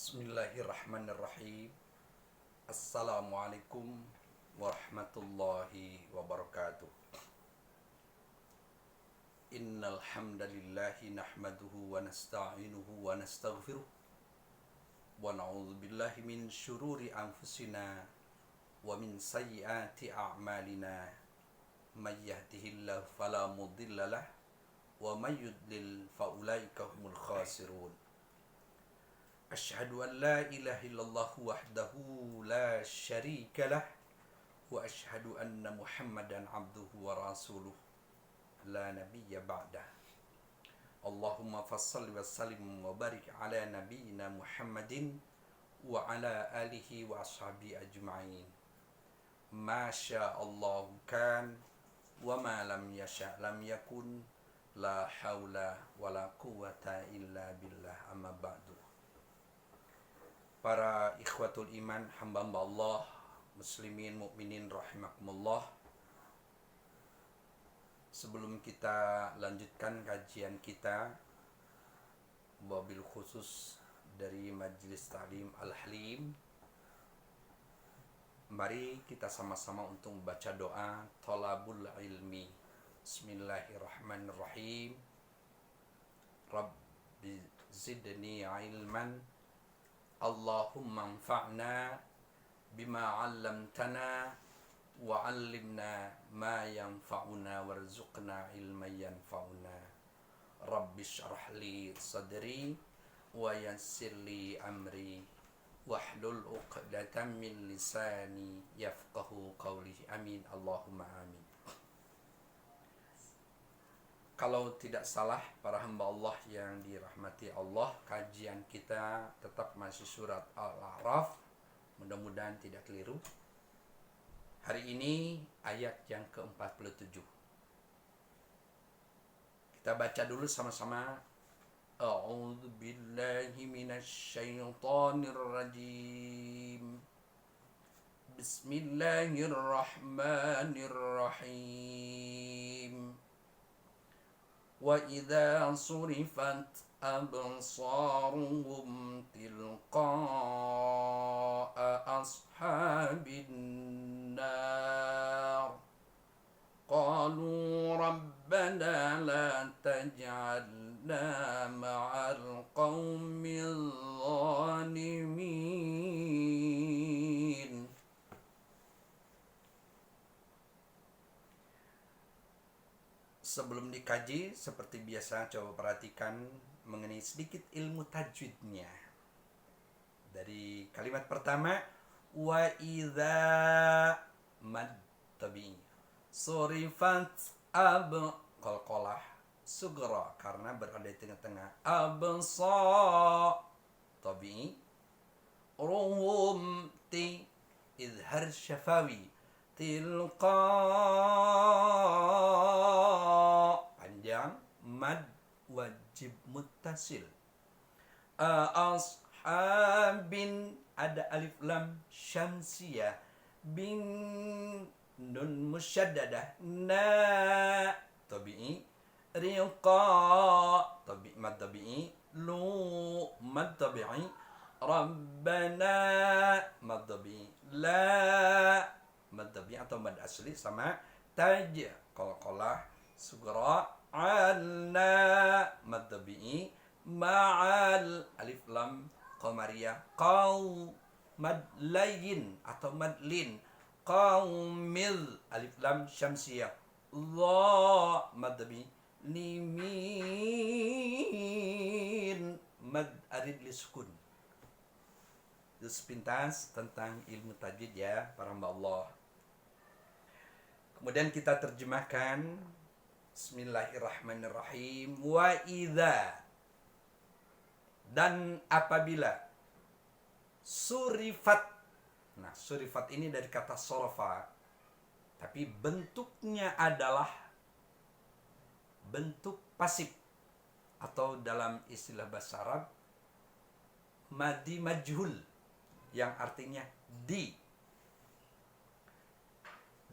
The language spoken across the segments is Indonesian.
Bismillahirrahmanirrahim. Assalamualaikum warahmatullahi wabarakatuh. Innal hamdalillahi nahmaduhu wa nasta'inuhu wa nastaghfiruh wa na'udzu billahi min syururi anfusina wa min sayyiati a'malina. May yahdihillahu fala mudhillalah wa may yudlil fa ulaika humul khasirun. Asyhadu an la ilaha illallah wahdahu la syarika lah wa asyhadu anna Muhammadan abduhu wa rasuluh la nabiyya ba'dah. Allahumma fassalli wa sallim wa barik ala nabiyyina Muhammadin wa ala alihi wa ashabihi ajma'in. Ma sya'allahu kan wa ma lam yasha' lam yakun. La haula wa la quwata illa billah, amma ba'du. Para ikhwatul iman, hamba-hamba Allah, muslimin, mukminin rahimakumullah. Sebelum kita lanjutkan kajian kita, wabil khusus dari Majelis Ta'lim Al-Halim, mari kita sama-sama untuk membaca doa thalabul ilmi. Bismillahirrahmanirrahim. Rabbi zidni ilman, Allahumma anfa'na bima 'allamtana wa 'allimna ma yanfa'una warzuqna ilman yanfa'una. Rabbi shrah li sadri wa yassir li amri wahlul 'uqdatam min lisani yafqahu qawli. Amin Allahumma amin. Kalau tidak salah para hamba Allah yang dirahmati Allah, kajian kita tetap masih surat Al-A'raf. Mudah-mudahan tidak keliru. Hari ini ayat yang ke-47. Kita baca dulu sama-sama. A'udzu billahi minasy syaithanir rajim. Bismillahirrahmanirrahim. وَإِذَا صُرِفَتْ أَبْصَارُهُمْ تِلْقَاءَ أَصْحَابِ النَّارِ قَالُوا رَبَّنَا لَا تَجْعَلْنَا مَعَ الْقَوْمِ الظَّالِمِينَ. Sebelum dikaji, seperti biasa coba perhatikan mengenai sedikit ilmu tajwidnya. Dari kalimat pertama, wa idza mad tabi surifat qalqalah sugra karena berada di tengah-tengah, absa tabi ruhum ti izhar syafawi tilqa panjang, mad wajib muttasil. Ashabin ada alif lam syamsiyah, bin nun musyaddadah, na tabi'i, riqa tabi' mad tabi'i, lu mad tabi'i, rabbana mad tabi'i, la mad tabi'i atau mad asli, sama taj qalqalah sugra, alna mad tabi'i, ma'al alif lam qamariyah, qaw mad layin atau mad lin, qaumil alif lam syamsiyah, dha mad tabi'i, limin mad arid li sukun. Itu sepintas tentang ilmu tajwid ya para hamba Allah. Kemudian kita terjemahkan. Bismillahirrahmanirrahim. Wa idza, dan apabila, surifat. Nah, surifat ini dari kata sorofa, tapi bentuknya adalah bentuk pasif atau dalam istilah bahasa Arab madi majhul, yang artinya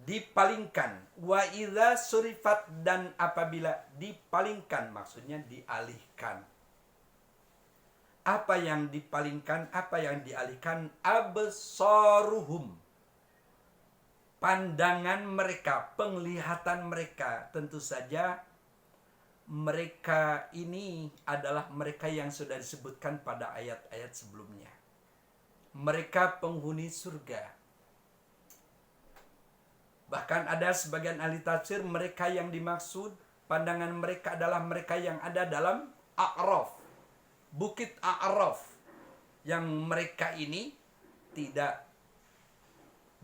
dipalingkan. Wa idza surifat, dan apabila dipalingkan, maksudnya dialihkan. Apa yang dipalingkan, apa yang dialihkan? Absaruhum, pandangan mereka, penglihatan mereka. Tentu saja mereka ini adalah mereka yang sudah disebutkan pada ayat-ayat sebelumnya. Mereka penghuni surga. Bahkan ada sebagian ahli tafsir, mereka yang dimaksud pandangan mereka adalah mereka yang ada dalam A'raf, Bukit A'raf, yang mereka ini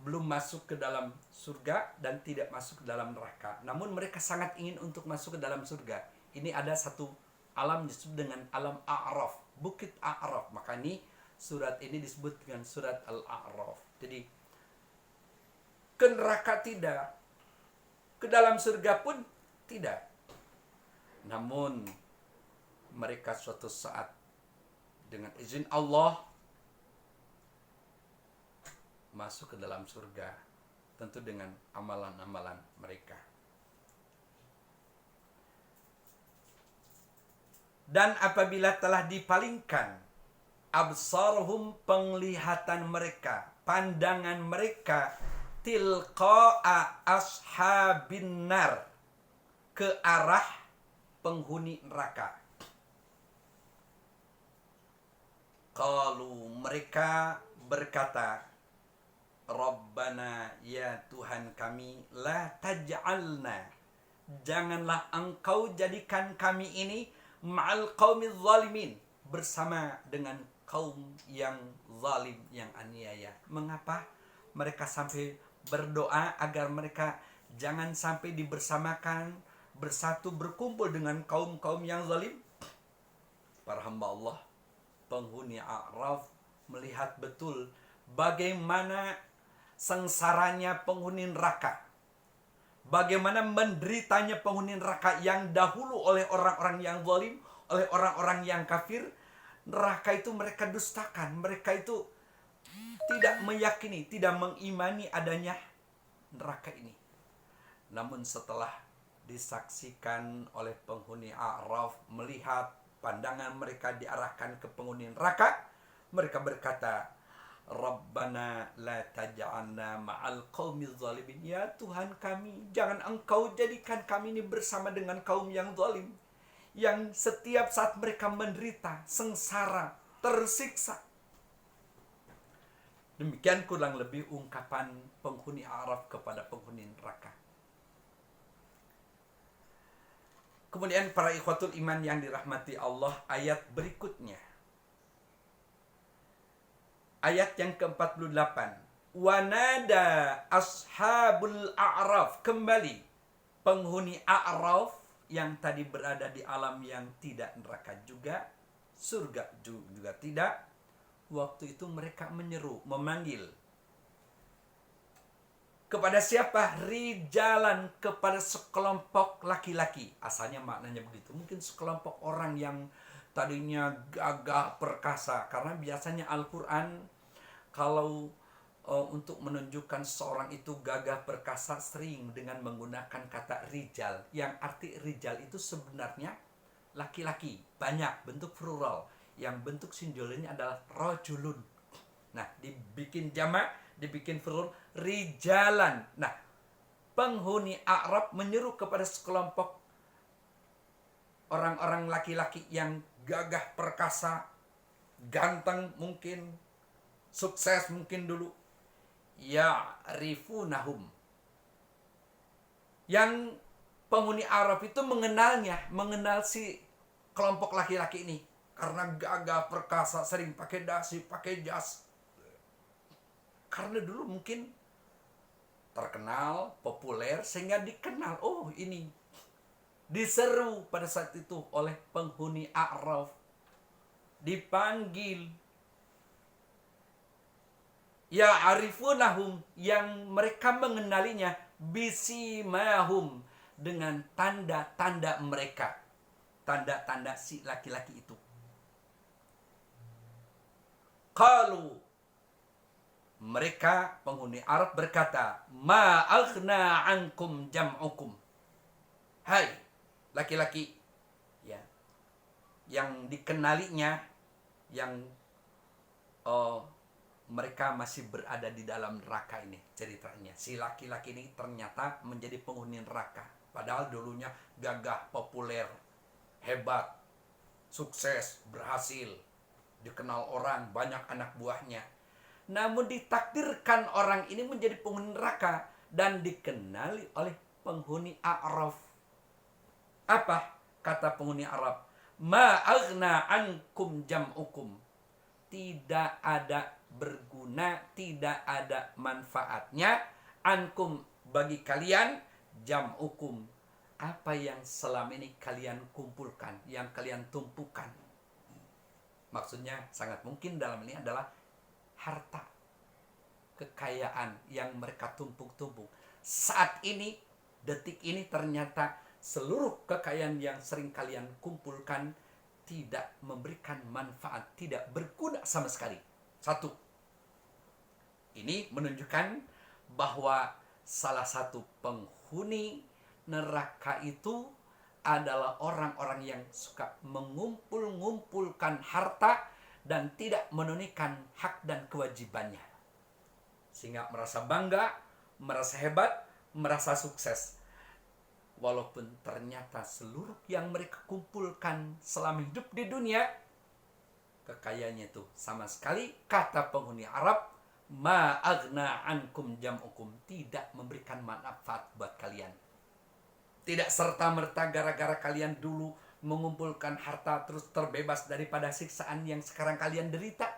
belum masuk ke dalam surga dan tidak masuk ke dalam neraka. Namun mereka sangat ingin untuk masuk ke dalam surga. Ini ada satu alam disebut dengan alam A'raf, Bukit A'raf. Maka ini surat ini disebut dengan surat Al-A'raf. Jadi ke neraka tidak, ke dalam surga pun tidak. Namun mereka suatu saat dengan izin Allah masuk ke dalam surga, tentu dengan amalan-amalan mereka. Dan apabila telah dipalingkan absaruhum, penglihatan mereka, pandangan mereka, tilqa'a ashabin nar, ke arah penghuni neraka. Qalu, mereka berkata, Rabbana, ya Tuhan kami, la taj'alna, janganlah engkau jadikan kami ini ma'al qaumiz zalimin, bersama dengan kaum yang zalim, yang aniaya. Mengapa mereka sampai berdoa agar mereka jangan sampai dibersamakan, bersatu, berkumpul dengan kaum-kaum yang zalim? Para hamba Allah, penghuni A'raf melihat betul bagaimana sengsaranya penghuni neraka, bagaimana menderitanya penghuni neraka yang dahulu oleh orang-orang yang zalim, oleh orang-orang yang kafir. Neraka itu mereka dustakan, mereka itu tidak meyakini, tidak mengimani adanya neraka ini. Namun setelah disaksikan oleh penghuni A'raf, melihat pandangan mereka diarahkan ke penghuni neraka, mereka berkata, Rabbana la taj'alna ma'al qaumiz zalimin, ya Tuhan kami, jangan engkau jadikan kami ini bersama dengan kaum yang zalim, yang setiap saat mereka menderita, sengsara, tersiksa. Demikian kurang lebih ungkapan penghuni A'raf kepada penghuni neraka. Kemudian para ikhwatul iman yang dirahmati Allah, ayat berikutnya, ayat yang ke-48, wanada ashabul a'raf, kembali penghuni A'raf yang tadi berada di alam yang tidak neraka juga, surga juga tidak. Waktu itu mereka menyeru, memanggil kepada siapa? Rijalan, kepada sekelompok laki-laki. Asalnya maknanya begitu. Mungkin sekelompok orang yang tadinya gagah perkasa. Karena biasanya Al-Quran kalau untuk menunjukkan seorang itu gagah perkasa sering dengan menggunakan kata rijal. Yang arti rijal itu sebenarnya laki-laki. Banyak, bentuk plural. Yang bentuk singularnya adalah rajulun. Nah, dibikin jamak, dibikin plural, rijalan. Nah, penghuni A'raf menyeru kepada sekelompok orang-orang laki-laki yang gagah perkasa, ganteng mungkin, sukses mungkin dulu. Ya'rifunahum, yang penghuni Arab itu mengenalnya, mengenal si kelompok laki-laki ini. Karena gagah perkasa, sering pakai dasi, pakai jas. Karena dulu mungkin terkenal, populer, sehingga dikenal. Oh, ini diseru pada saat itu oleh penghuni A'raf. Dipanggil. Ya'rifunahum, yang mereka mengenalinya, bisimahum, dengan tanda-tanda mereka. Tanda-tanda si laki-laki itu. Qalu, mereka penghuni Arab berkata, ma aghna ankum jam'ukum. Hai laki-laki, ya, yang dikenalinya yang mereka masih berada di dalam neraka ini ceritanya. Si laki-laki ini ternyata menjadi penghuni neraka. Padahal dulunya gagah, populer, hebat, sukses, berhasil, dikenal orang, banyak anak buahnya. Namun ditakdirkan orang ini menjadi penghuni neraka dan dikenali oleh penghuni A'raf. Apa kata penghuni Arab? Ma aghna ankum jam'ukum. Tidak ada berguna, tidak ada manfaatnya ankum bagi kalian jam'ukum. Apa yang selama ini kalian kumpulkan, yang kalian tumpukan. Maksudnya sangat mungkin dalam ini adalah harta, kekayaan yang mereka tumpuk-tumpuk. Saat ini, detik ini ternyata seluruh kekayaan yang sering kalian kumpulkan tidak memberikan manfaat, tidak berguna sama sekali. Satu, ini menunjukkan bahwa salah satu penghuni neraka itu adalah orang-orang yang suka mengumpulkan harta dan tidak menunaikan hak dan kewajibannya. Sehingga merasa bangga, merasa hebat, merasa sukses. Walaupun ternyata seluruh yang mereka kumpulkan selama hidup di dunia, kekayaannya itu sama sekali, kata penghuni Arab, ma aghna ankum jam'ukum, tidak memberikan manfaat buat kalian. Tidak serta-merta gara-gara kalian dulu mengumpulkan harta terus terbebas daripada siksaan yang sekarang kalian derita,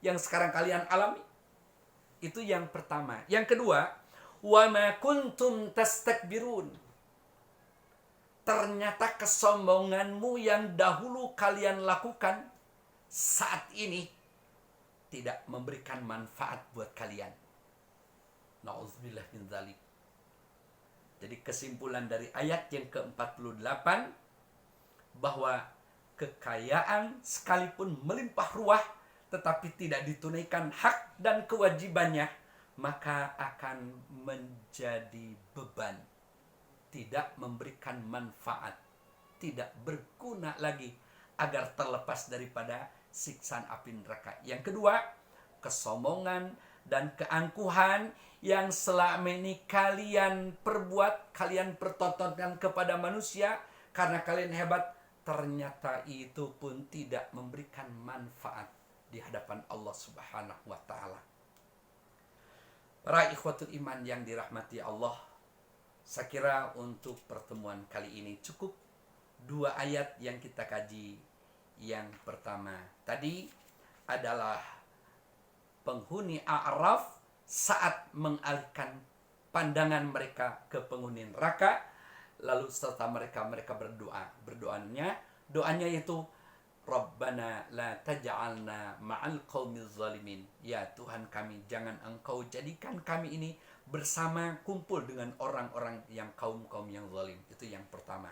yang sekarang kalian alami. Itu yang pertama. Yang kedua, wa ma kuntum tastakbirun. Ternyata kesombonganmu yang dahulu kalian lakukan saat ini tidak memberikan manfaat buat kalian. Na'udzubillah min dzalik. Jadi kesimpulan dari ayat yang ke-48 bahwa kekayaan sekalipun melimpah ruah tetapi tidak ditunaikan hak dan kewajibannya, maka akan menjadi beban, tidak memberikan manfaat, tidak berguna lagi agar terlepas daripada siksaan api neraka. Yang kedua, kesombongan dan keangkuhan yang selama ini kalian perbuat, kalian pertontonkan kepada manusia karena kalian hebat, ternyata itu pun tidak memberikan manfaat di hadapan Allah Subhanahu wa taala. Para ikhwatul iman yang dirahmati Allah, saya kira untuk pertemuan kali ini cukup 2 ayat yang kita kaji. Yang pertama tadi adalah penghuni A'raf saat mengalihkan pandangan mereka ke penghuni neraka, lalu serta mereka berdoa. Doanya itu Rabbana la taj'alna ma'al qaumiz zalimin. Ya Tuhan kami, jangan Engkau jadikan kami ini bersama kumpul dengan orang-orang yang kaum-kaum yang zalim. Itu yang pertama.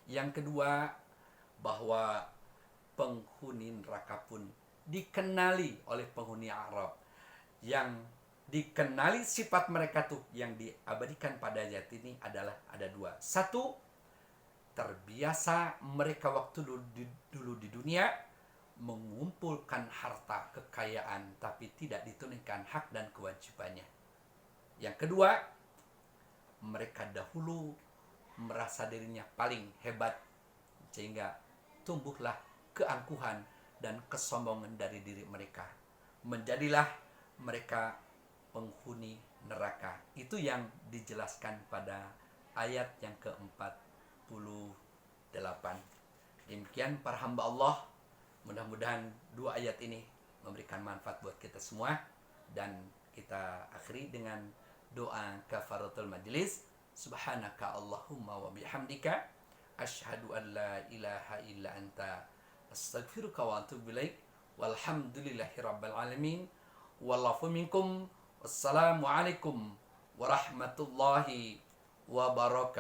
Yang kedua, bahwa penghuni neraka pun dikenali oleh penghuni Arab. Yang dikenali sifat mereka tuh yang diabadikan pada ayat ini adalah ada 2. Satu, terbiasa mereka waktu dulu di dunia mengumpulkan harta kekayaan tapi tidak ditunaikan hak dan kewajibannya. Yang kedua, mereka dahulu merasa dirinya paling hebat sehingga tumbuhlah keangkuhan dan kesombongan dari diri mereka. Menjadilah mereka penghuni neraka. Itu yang dijelaskan pada ayat yang ke-48. Demikian para hamba Allah, mudah-mudahan 2 ayat ini memberikan manfaat buat kita semua. Dan kita akhiri dengan doa kafaratul majlis. Subhanaka Allahumma wa bihamdika asyhadu an la ilaha illa anta astaghfiruka wa atubu ilaik. Walhamdulillahi rabbil alamin. Wallahu minkum. Wassalamualaikum warahmatullahi wabarakatuh.